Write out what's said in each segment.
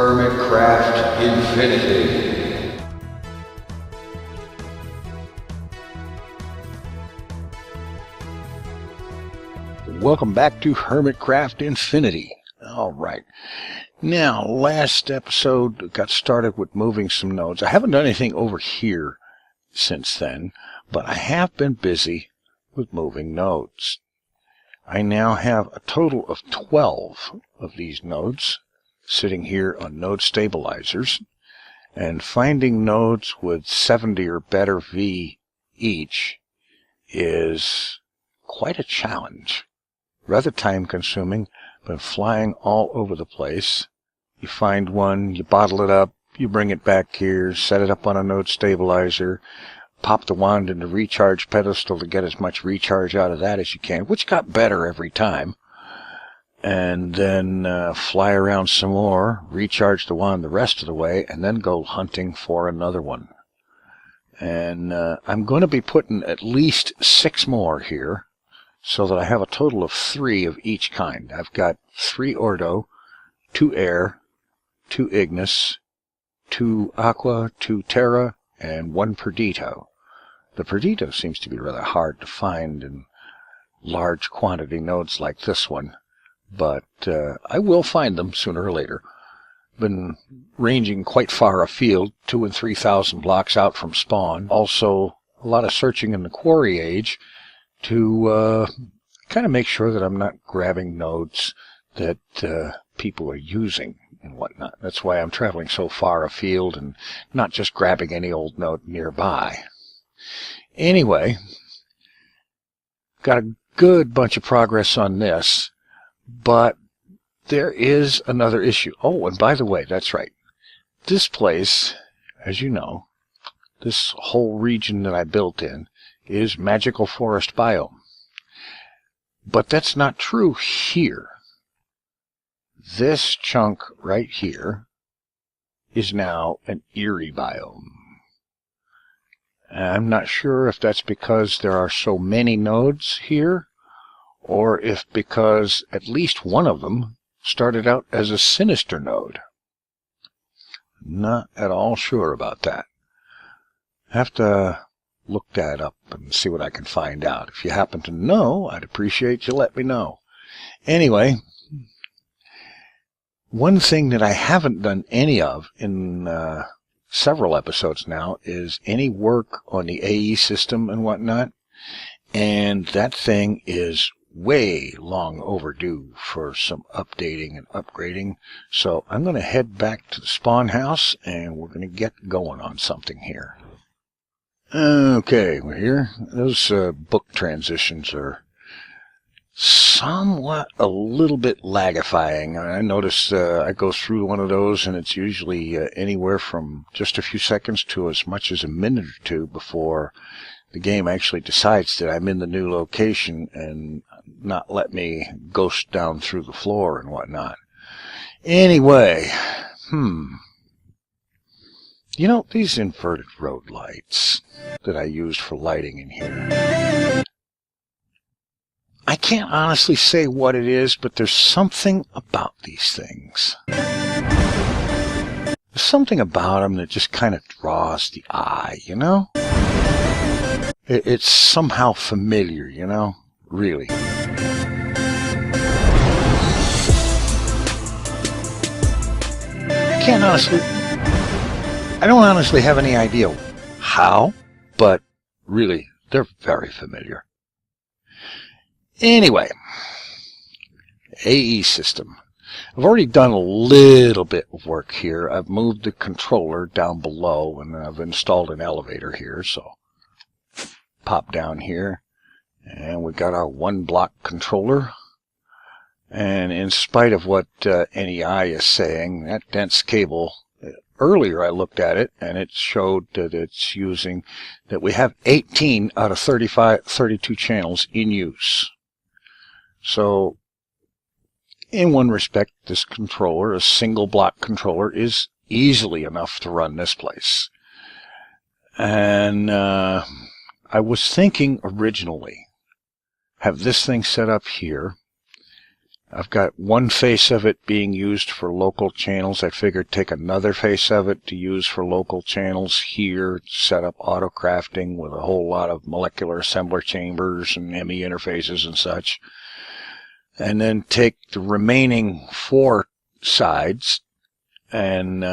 Hermitcraft Infinity. Welcome back to Hermitcraft Infinity. Alright, now last episode got started with moving some nodes. I haven't done anything over here since then, but I have been busy with moving nodes. I now have a total of 12 of these nodes sitting here on node stabilizers, and finding nodes with 70 or better V each is quite a challenge. Rather time consuming, but flying all over the place. You find one, you bottle it up, you bring it back here, set it up on a node stabilizer, pop the wand in the recharge pedestal to get as much recharge out of that as you can, which got better every time. And then fly around some more, recharge the wand the rest of the way, and then go hunting for another one. And I'm going to be putting at least 6 more here, so that I have a total of 3 of each kind. I've got 3 Ordo, 2 Air, 2 Ignis, 2 Aqua, 2 Terra, and 1 Perdito. The Perdito seems to be rather hard to find in large quantity nodes like this one, but I will find them sooner or later. Been ranging quite far afield, 2,000 and 3,000 blocks out from spawn. Also, a lot of searching in the quarry age to kind of make sure that I'm not grabbing nodes that people are using and whatnot. That's why I'm traveling so far afield and not just grabbing any old node nearby. Anyway, got a good bunch of progress on this, but there is another issue. Oh, and by the way, that's right. This place, as you know, this whole region that I built in is magical forest biome. But that's not true here. This chunk right here is now an eerie biome. I'm not sure if that's because there are so many nodes here, or if because at least one of them started out as a sinister node. Not at all sure about that. Have to look that up and see what I can find out. If you happen to know, I'd appreciate you let me know. Anyway, one thing that I haven't done any of in several episodes now is any work on the AE system and whatnot, and that thing is way long overdue for some updating and upgrading. So I'm going to head back to the spawn house and we're going to get going on something here. Okay, we're here. Those book transitions are somewhat a little bit lagifying. I notice I go through one of those and it's usually anywhere from just a few seconds to as much as a minute or two before the game actually decides that I'm in the new location and not let me ghost down through the floor and whatnot. Anyway, you know, these inverted road lights that I used for lighting in here, I can't honestly say what it is, but there's something about these things. There's something about them that just kind of draws the eye, you know? It's somehow familiar, you know? Really. I don't honestly have any idea how, but really, they're very familiar. Anyway, AE system. I've already done a little bit of work here. I've moved the controller down below and I've installed an elevator here, so pop down here and we got our 1-block controller. And in spite of what NEI is saying, that dense cable, earlier I looked at it and it showed that it's using, that we have 18 out of 32 channels in use. So in one respect, this controller, a single block controller, is easily enough to run this place. And I was thinking originally, have this thing set up here, I've got one face of it being used for local channels. I figured take another face of it to use for local channels here, set up autocrafting with a whole lot of molecular assembler chambers and ME interfaces and such. And then take the remaining 4 sides and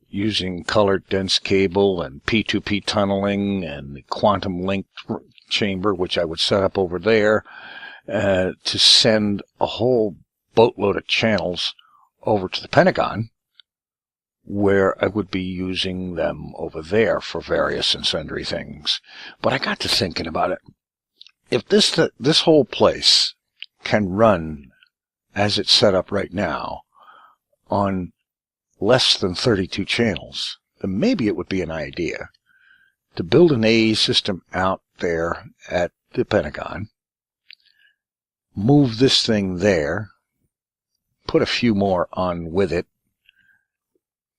using colored dense cable and P2P tunneling and the quantum link chamber, which I would set up over there, to send a whole boatload of channels over to the Pentagon, where I would be using them over there for various and sundry things. But I got to thinking about it. If this whole place can run as it's set up right now on less than 32 channels, then maybe it would be an idea to build an AE system out there at the Pentagon, move this thing there, put a few more on with it,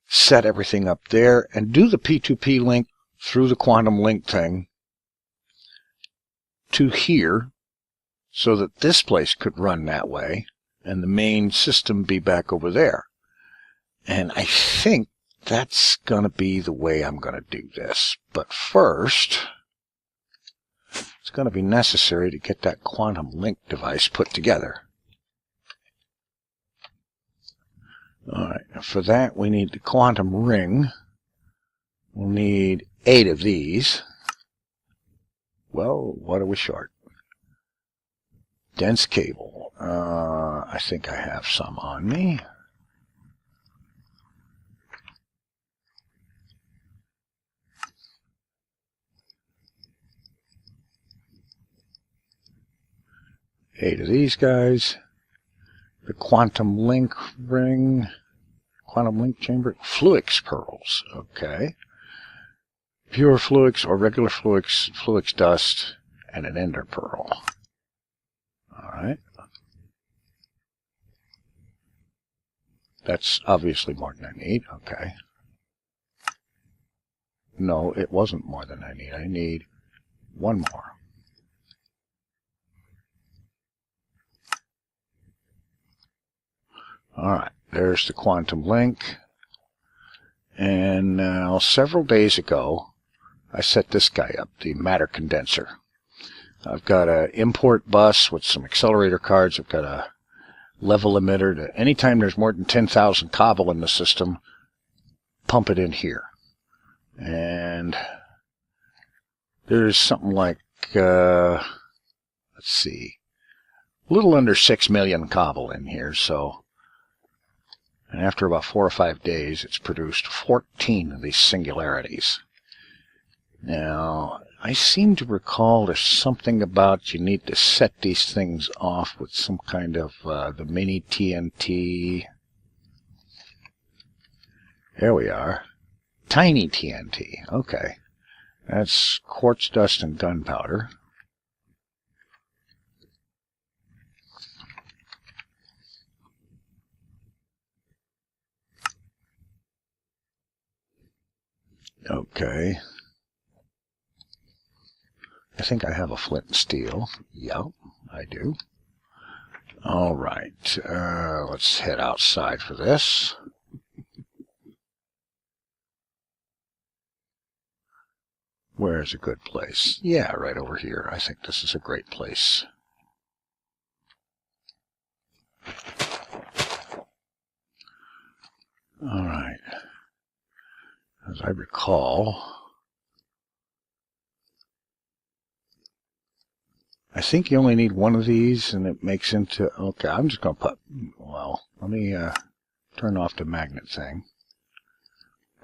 set everything up there, and do the P2P link through the quantum link thing to here so that this place could run that way and the main system be back over there. And I think that's going to be the way I'm going to do this. But first, it's going to be necessary to get that quantum link device put together. Alright, for that we need the quantum ring. We'll need 8 of these. Well, what are we short? Dense cable. I think I have some on me. Eight of these guys. The quantum link ring. Quantum link chamber. Fluix pearls. Okay. Pure fluix or regular fluix. Fluix dust. And an ender pearl. Alright. That's obviously more than I need. Okay. No, it wasn't more than I need. I need one more. Alright, there's the quantum link. And now, several days ago, I set this guy up, the matter condenser. I've got an import bus with some accelerator cards. I've got a level emitter. To, anytime there's more than 10,000 cobble in the system, pump it in here. And there's something like, let's see, a little under 6 million cobble in here, so... And after about 4 or 5 days, it's produced 14 of these singularities. Now, I seem to recall there's something about you need to set these things off with some kind of the mini TNT. There we are. Tiny TNT. Okay. That's quartz dust and gunpowder. Okay. I think I have a flint and steel. Yep, I do. All right. Let's head outside for this. Where's a good place? Yeah, right over here. I think this is a great place. All right. As I recall, I think you only need one of these, and it makes into... Okay, I'm just going to put... Well, let me turn off the magnet thing.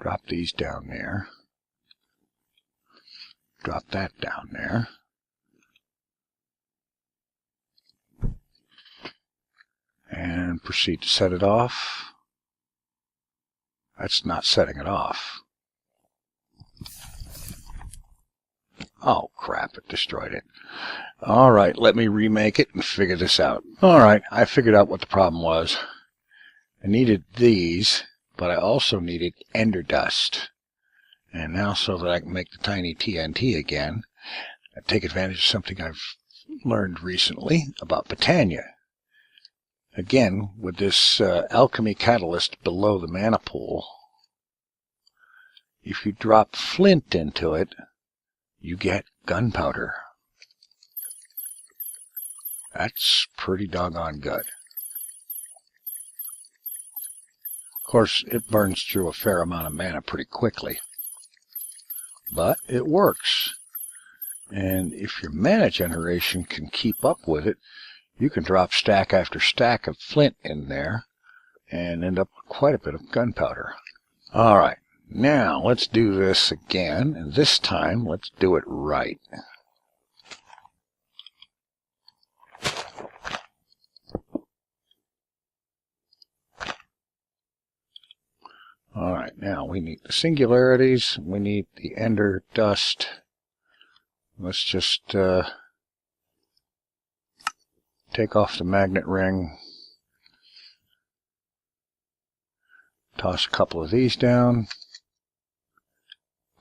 Drop these down there. Drop that down there. And proceed to set it off. That's not setting it off. Oh, crap, it destroyed it. All right, let me remake it and figure this out. All right, I figured out what the problem was. I needed these, but I also needed ender dust. And now, so that I can make the tiny TNT again, I take advantage of something I've learned recently about Britannia. Again, with this alchemy catalyst below the mana pool, if you drop flint into it, you get gunpowder. That's pretty doggone good. Of course, it burns through a fair amount of mana pretty quickly, but it works. And if your mana generation can keep up with it, you can drop stack after stack of flint in there and end up with quite a bit of gunpowder. All right, now let's do this again, and this time let's do it right. All right, now we need the singularities, we need the ender dust. Let's just take off the magnet ring, toss a couple of these down,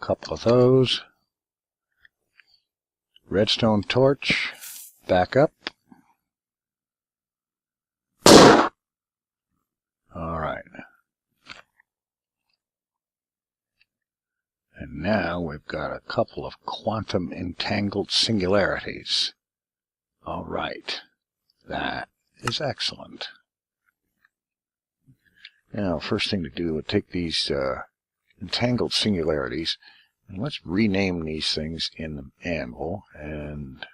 a couple of those, redstone torch, back up. All right. And now we've got a couple of quantum entangled singularities. All right. That is excellent. Now, first thing to do is take these entangled singularities, and let's rename these things in the anvil. And,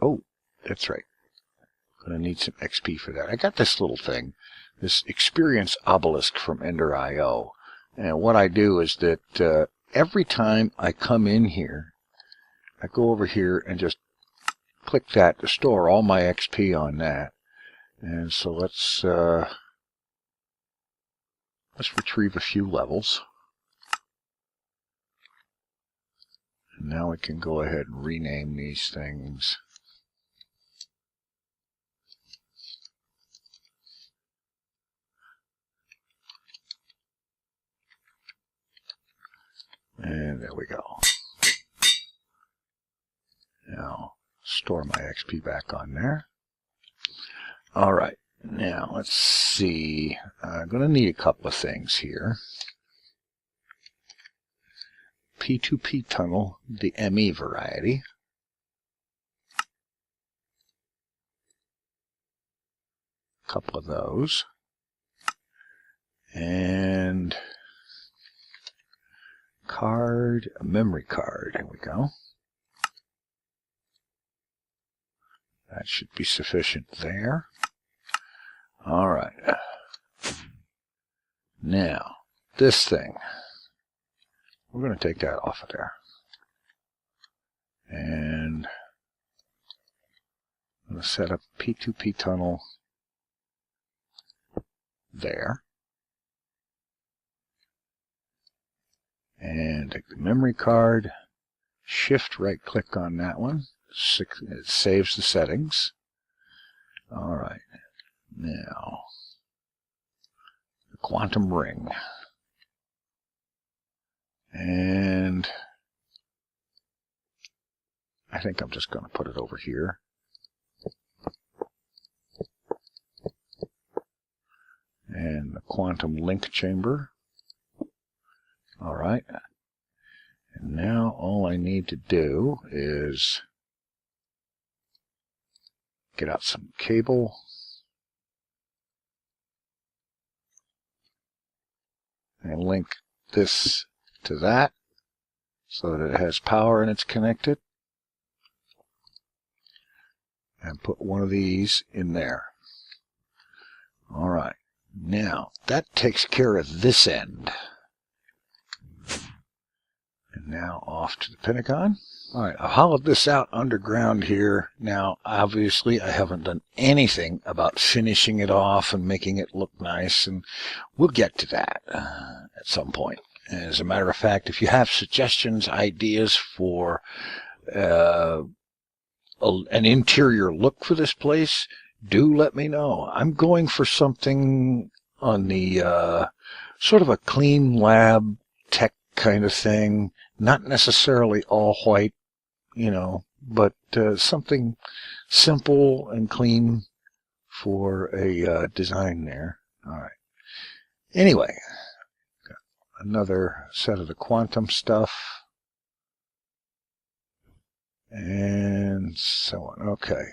oh, that's right. Gonna need some XP for that. I got this little thing, this experience obelisk from Ender.io. And what I do is that every time I come in here, I go over here and just click that to store all my XP on that. And so let's retrieve a few levels. And now we can go ahead and rename these things. And there we go. Now, store my XP back on there. All right, now let's see. I'm going to need a couple of things here. P2P tunnel, the ME variety. A couple of those. And card, a memory card. There we go. That should be sufficient there. All right. Now, this thing. We're going to take that off of there. And I'm going to set up a P2P tunnel there. And take the memory card, shift right click on that one. It saves the settings. All right. Now, the quantum ring. And I think I'm just going to put it over here. And the quantum link chamber. All right. And now all I need to do is get out some cable. And link this to that so that it has power and it's connected. And put one of these in there. All right. Now, that takes care of this end. And now off to the Pentagon. All right, I hollowed this out underground here. Now, obviously, I haven't done anything about finishing it off and making it look nice, and we'll get to that at some point. As a matter of fact, if you have suggestions, ideas for an interior look for this place, do let me know. I'm going for something on the sort of a clean lab tech kind of thing. Not necessarily all white, you know, but something simple and clean for a design there. All right. Anyway, got another set of the quantum stuff. And so on. Okay.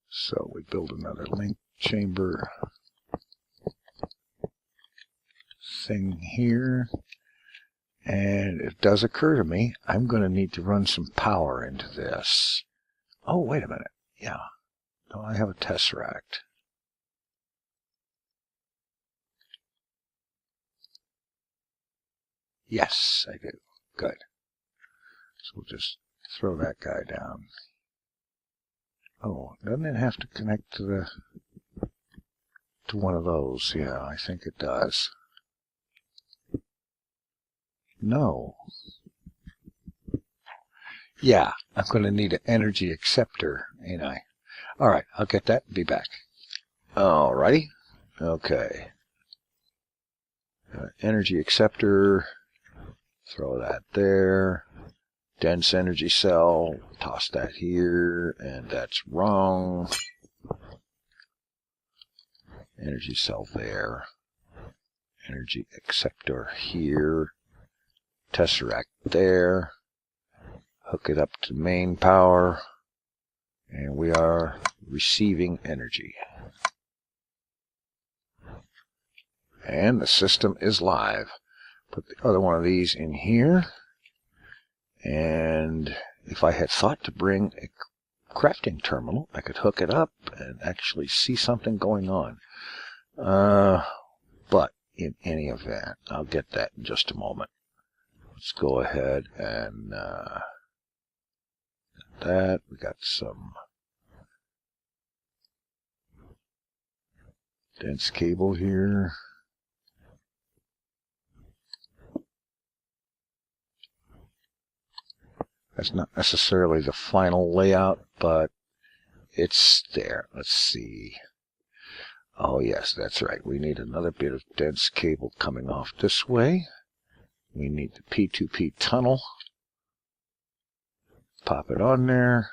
So we build another link chamber thing here. And it does occur to me, I'm going to need to run some power into this. Oh, wait a minute. Yeah. No, I have a tesseract. Yes, I do. Good. So we'll just throw that guy down. Oh, doesn't it have to connect to one of those? Yeah, I think it does. No. Yeah, I'm going to need an energy acceptor, ain't I? All right, I'll get that and be back. All righty. Okay. Energy acceptor. Throw that there. Dense energy cell. Toss that here, and that's wrong. Energy cell there. Energy acceptor here. Tesseract there. Hook it up to main power, and we are receiving energy. And the system is live. Put the other one of these in here. And if I had thought to bring a crafting terminal, I could hook it up and actually see something going on. But in any event, I'll get that in just a moment. Let's go ahead and that. We got some dense cable here. That's not necessarily the final layout, but it's there. Let's see. Oh yes, that's right. We need another bit of dense cable coming off this way. We need the P2P tunnel. Pop it on there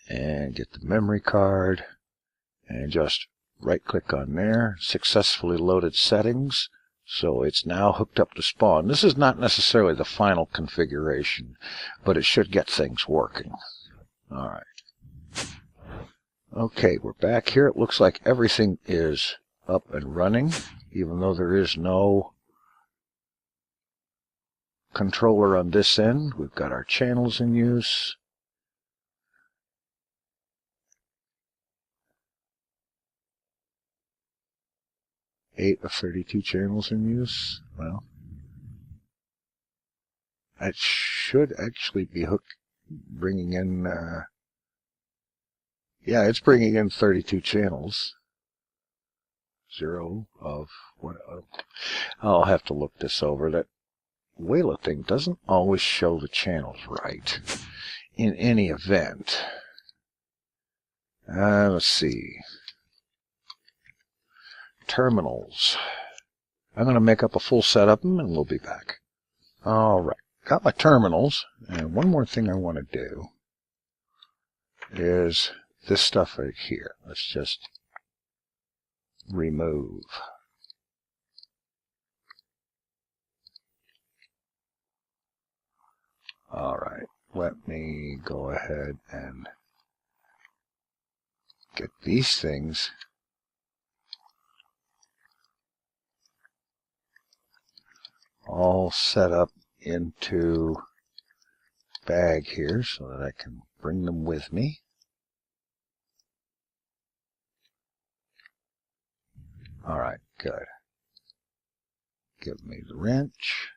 and get the memory card and just right click on there. Successfully loaded settings. So it's now hooked up to spawn. This is not necessarily the final configuration, but it should get things working. All right. Okay, we're back here. It looks like everything is up and running, even though there is no controller on this end. We've got our channels in use. Eight of 32 channels in use. Well, that should actually be bringing in, yeah, it's bringing in 32 channels. 0 of what? I'll have to look this over. That Wayla thing doesn't always show the channels right. In any event, let's see. Terminals. I'm going to make up a full set of them, and we'll be back. All right, got my terminals, and one more thing I want to do is this stuff right here. Let's just remove. All right, let me go ahead and get these things all set up into bag here so that I can bring them with me. All right, good. Give me the wrench.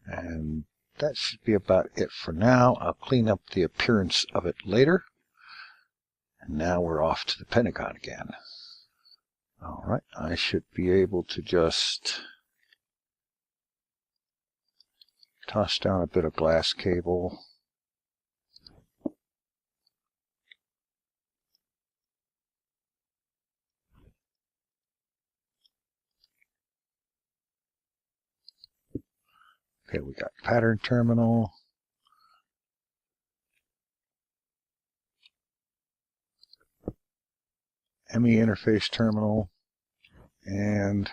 And that should be about it for now. I'll clean up the appearance of it later. And now we're off to the Pentagon again. All right, I should be able to just toss down a bit of glass cable. Okay, we got pattern terminal. ME interface terminal. And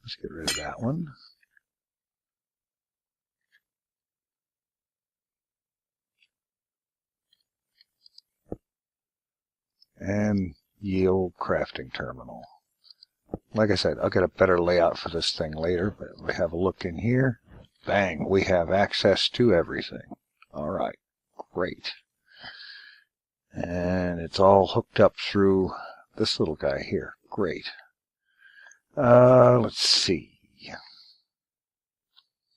let's get rid of that one. And yield crafting terminal. Like I said, I'll get a better layout for this thing later, but we have a look in here. Bang, we have access to everything. All right, great. And it's all hooked up through this little guy here. Great. Let's see.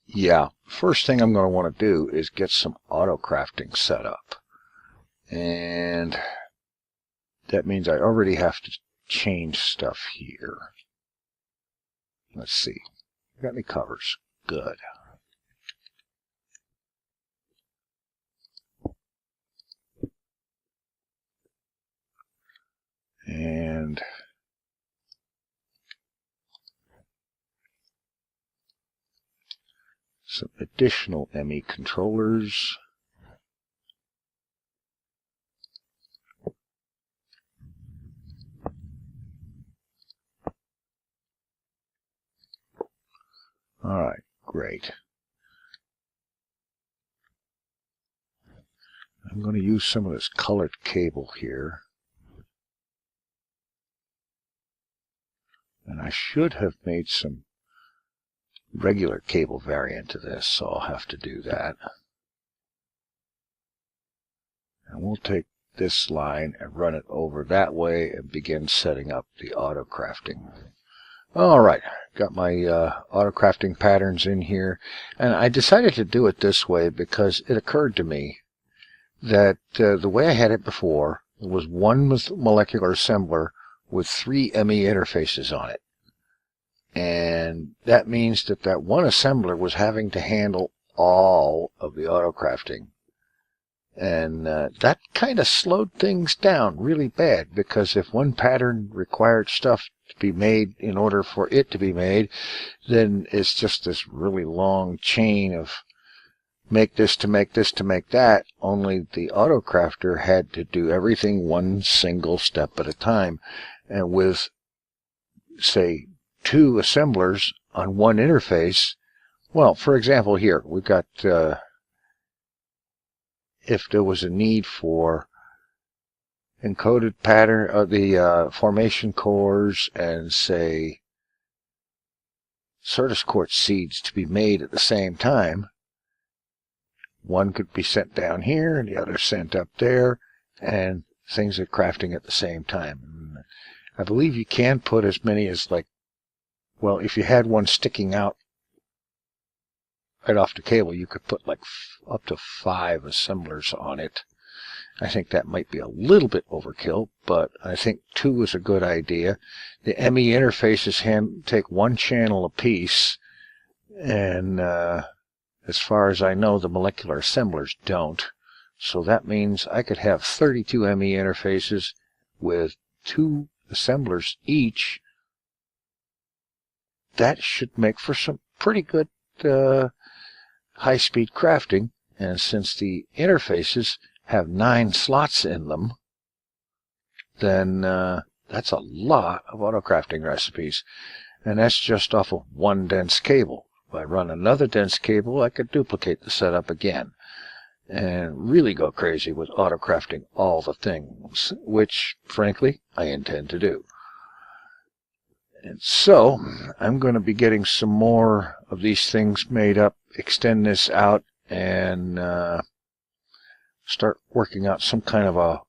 Yeah, first thing I'm going to want to do is get some autocrafting set up. And that means I already have to change stuff here. Let's see. Got any covers? Good. And some additional ME controllers. All right, great. I'm going to use some of this colored cable here. And I should have made some regular cable variant to this, so I'll have to do that. And we'll take this line and run it over that way and begin setting up the autocrafting. All right, got my autocrafting patterns in here, and I decided to do it this way because it occurred to me that the way I had it before was one molecular assembler with 3 ME interfaces on it. And that means that that one assembler was having to handle all of the autocrafting. And that kind of slowed things down really bad, because if one pattern required stuff to be made in order for it to be made, then it's just this really long chain of make this to make this to make that, only the autocrafter had to do everything one single step at a time. And with, say, 2 assemblers on one interface, well, for example, here, we've got, if there was a need for encoded pattern of the formation cores and, say, Certus quartz seeds to be made at the same time, one could be sent down here and the other sent up there, and things are crafting at the same time. I believe you can put as many as, like, well, if you had one sticking out right off the cable, you could put like up to 5 assemblers on it. I think that might be a little bit overkill, but I think 2 is a good idea. The ME interfaces take 1 channel apiece, and as far as I know, the molecular assemblers don't. So that means I could have 32 ME interfaces with 2 assemblers each. That should make for some pretty good high-speed crafting. And since the interfaces have 9 slots in them, then that's a lot of autocrafting recipes. And that's just off of 1 dense cable. If I run another dense cable, I could duplicate the setup again and really go crazy with autocrafting all the things, which, frankly, I intend to do. And so, I'm going to be getting some more of these things made up, extend this out, and start working out some kind of a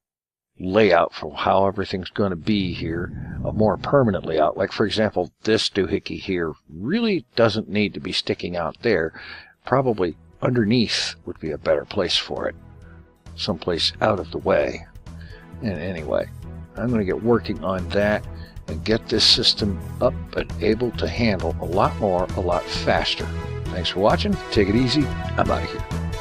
layout for how everything's going to be here, a more permanent layout. Like, for example, this doohickey here really doesn't need to be sticking out there. Probably underneath would be a better place for it, someplace out of the way. And anyway, I'm going to get working on that and get this system up and able to handle a lot more, a lot faster. Thanks for watching. Take it easy. I'm out of here.